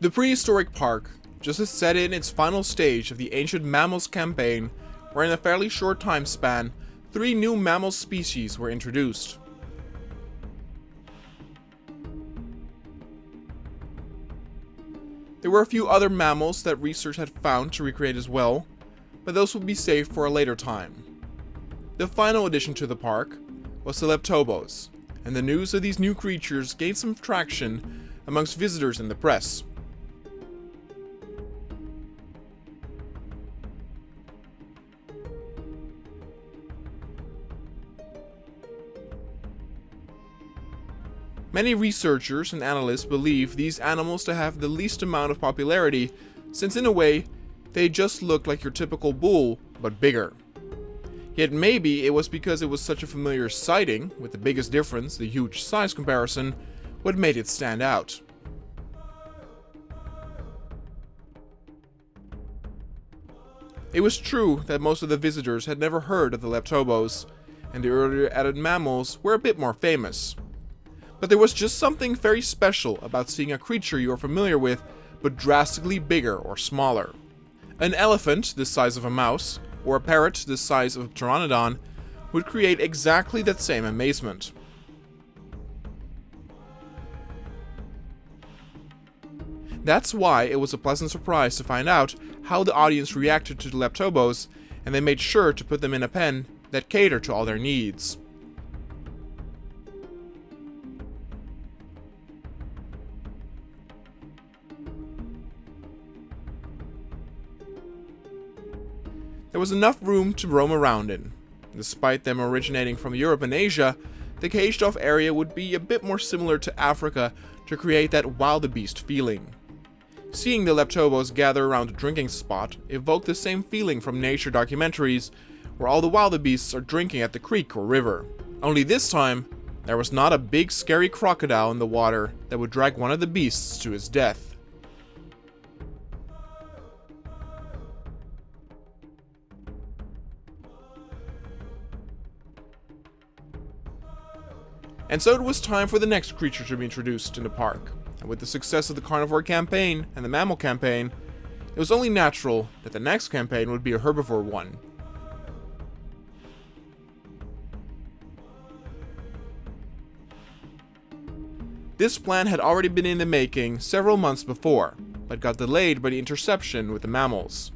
The prehistoric park just has set in its final stage of the Ancient Mammals campaign, where in a fairly short time span, 3 new mammal species were introduced. There were a few other mammals that research had found to recreate as well, but those would be saved for a later time. The final addition to the park was the Leptobos, and the news of these new creatures gained some traction amongst visitors and the press. Many researchers and analysts believe these animals to have the least amount of popularity, since in a way, they just looked like your typical bull, but bigger. Yet maybe it was because it was such a familiar sighting, with the biggest difference, the huge size comparison, what made it stand out. It was true that most of the visitors had never heard of the Leptobos, and the earlier added mammals were a bit more famous. But there was just something very special about seeing a creature you are familiar with, but drastically bigger or smaller. An elephant the size of a mouse, or a parrot the size of a pteranodon, would create exactly that same amazement. That's why it was a pleasant surprise to find out how the audience reacted to the Leptobos, and they made sure to put them in a pen that catered to all their needs. There was enough room to roam around in. Despite them originating from Europe and Asia, the caged-off area would be a bit more similar to Africa to create that wildebeest feeling. Seeing the Leptobos gather around a drinking spot evoked the same feeling from nature documentaries, where all the wildebeests are drinking at the creek or river. Only this time, there was not a big scary crocodile in the water that would drag one of the beasts to his death. And so it was time for the next creature to be introduced in the park, and with the success of the carnivore campaign and the mammal campaign, it was only natural that the next campaign would be a herbivore one. This plan had already been in the making several months before, but got delayed by the interception with the mammals.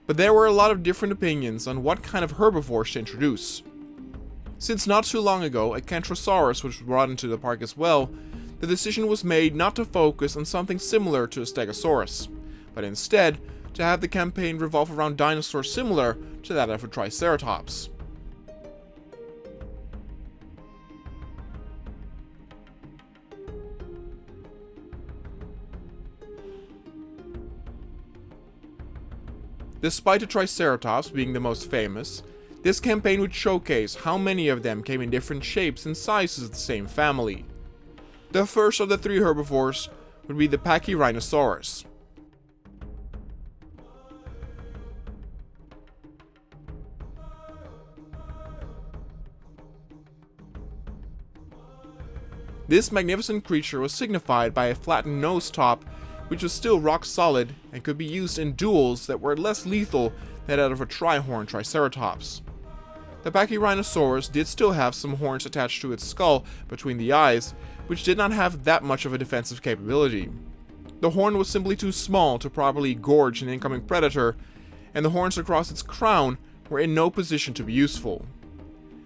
But there were a lot of different opinions on what kind of herbivores to introduce. Since not too long ago, a Kentrosaurus was brought into the park as well, the decision was made not to focus on something similar to a Stegosaurus, but instead to have the campaign revolve around dinosaurs similar to that of a Triceratops. Despite the Triceratops being the most famous, this campaign would showcase how many of them came in different shapes and sizes of the same family. The first of the 3 herbivores would be the Pachyrhinosaurus. This magnificent creature was signified by a flattened nose top, which was still rock solid and could be used in duels that were less lethal than that of a tri-horned Triceratops. The Pachyrhinosaurus did still have some horns attached to its skull between the eyes, which did not have that much of a defensive capability. The horn was simply too small to properly gorge an incoming predator, and the horns across its crown were in no position to be useful.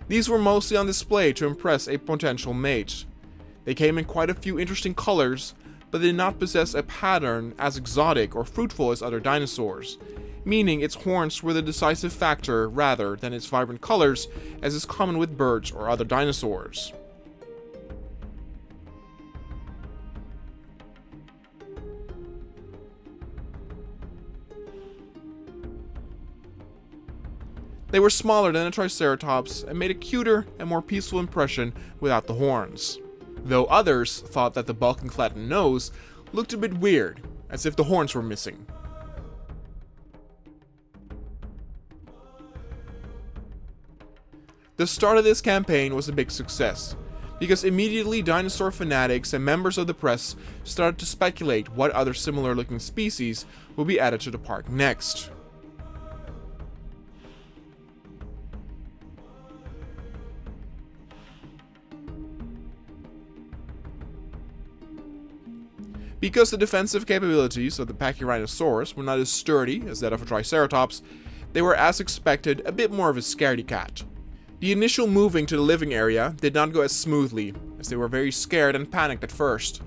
These were mostly on display to impress a potential mate. They came in quite a few interesting colors, but did not possess a pattern as exotic or fruitful as other dinosaurs, meaning its horns were the decisive factor rather than its vibrant colors, as is common with birds or other dinosaurs. They were smaller than a Triceratops and made a cuter and more peaceful impression without the horns, though others thought that the bulk and flattened nose looked a bit weird, as if the horns were missing. The start of this campaign was a big success, because immediately dinosaur fanatics and members of the press started to speculate what other similar looking species will be added to the park next. Because the defensive capabilities of the Pachyrhinosaurus were not as sturdy as that of a Triceratops, they were, as expected, a bit more of a scaredy cat. The initial moving to the living area did not go as smoothly, as they were very scared and panicked at first.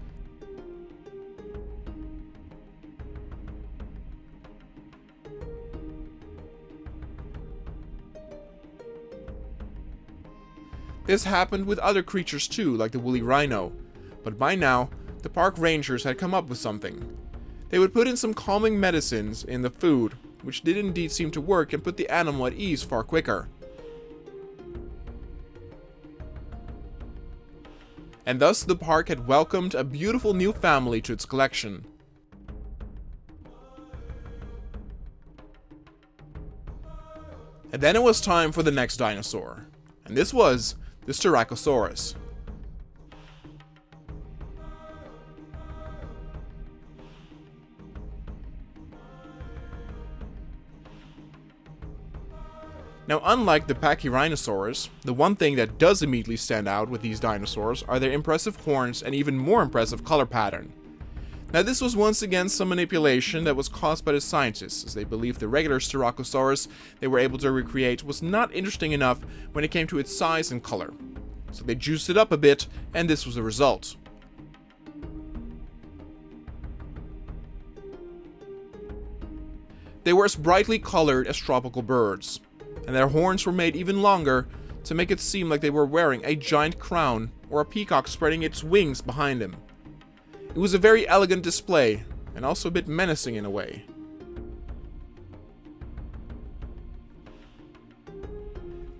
This happened with other creatures too, like the woolly rhino, but by now, the park rangers had come up with something. They would put in some calming medicines in the food, which did indeed seem to work and put the animal at ease far quicker. And thus the park had welcomed a beautiful new family to its collection. And then it was time for the next dinosaur, and this was the Styracosaurus. Now, unlike the Pachyrhinosaurus, the one thing that does immediately stand out with these dinosaurs are their impressive horns and even more impressive color pattern. Now, this was once again some manipulation that was caused by the scientists, as they believed the regular Styracosaurus they were able to recreate was not interesting enough when it came to its size and color. So they juiced it up a bit, and this was the result. They were as brightly colored as tropical birds, and their horns were made even longer to make it seem like they were wearing a giant crown or a peacock spreading its wings behind them. It was a very elegant display, and also a bit menacing in a way.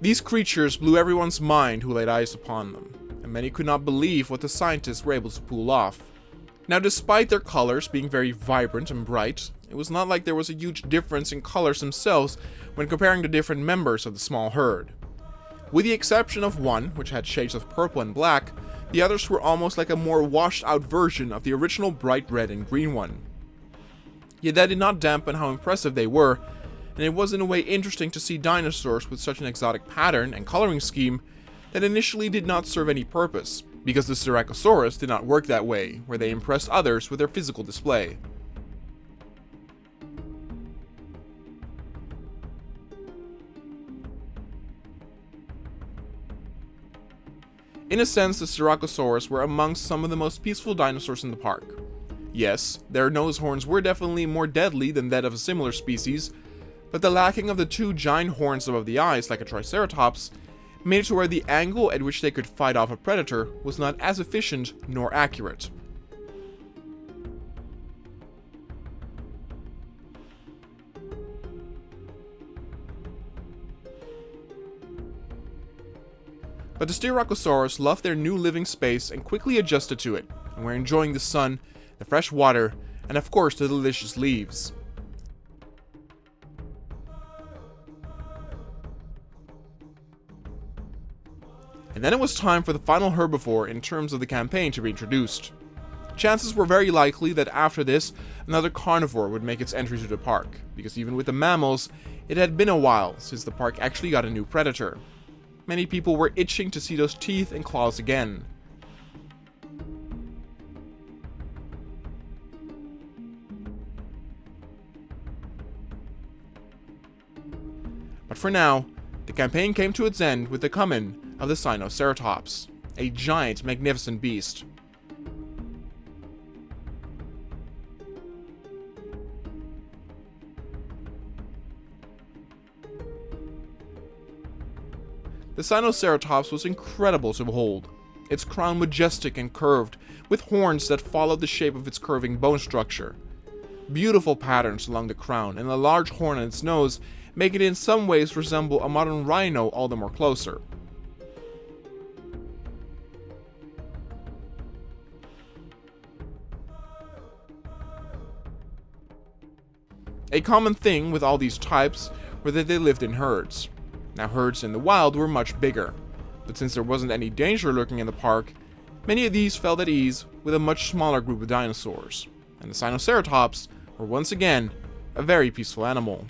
These creatures blew everyone's mind who laid eyes upon them, and many could not believe what the scientists were able to pull off. Now, despite their colors being very vibrant and bright, it was not like there was a huge difference in colors themselves when comparing the different members of the small herd. With the exception of one, which had shades of purple and black, the others were almost like a more washed out version of the original bright red and green one. Yet that did not dampen how impressive they were, and it was in a way interesting to see dinosaurs with such an exotic pattern and coloring scheme that initially did not serve any purpose, because the Styracosaurus did not work that way, where they impressed others with their physical display. In a sense, the Styracosaurus were amongst some of the most peaceful dinosaurs in the park. Yes, their nose horns were definitely more deadly than that of a similar species, but the lacking of the two giant horns above the eyes like a Triceratops made it to where the angle at which they could fight off a predator was not as efficient nor accurate. But the Styracosaurus loved their new living space and quickly adjusted to it, and were enjoying the sun, the fresh water, and of course the delicious leaves. And then it was time for the final herbivore in terms of the campaign to be introduced. Chances were very likely that after this, another carnivore would make its entry to the park, because even with the mammals, it had been a while since the park actually got a new predator. Many people were itching to see those teeth and claws again. But for now, the campaign came to its end with the coming of the Sinoceratops, a giant, magnificent beast. The Sinoceratops was incredible to behold, its crown majestic and curved, with horns that followed the shape of its curving bone structure. Beautiful patterns along the crown and a large horn on its nose make it in some ways resemble a modern rhino all the more closer. A common thing with all these types were that they lived in herds. Now, herds in the wild were much bigger. But since there wasn't any danger lurking in the park, many of these felt at ease with a much smaller group of dinosaurs, and the Sinoceratops were once again a very peaceful animal.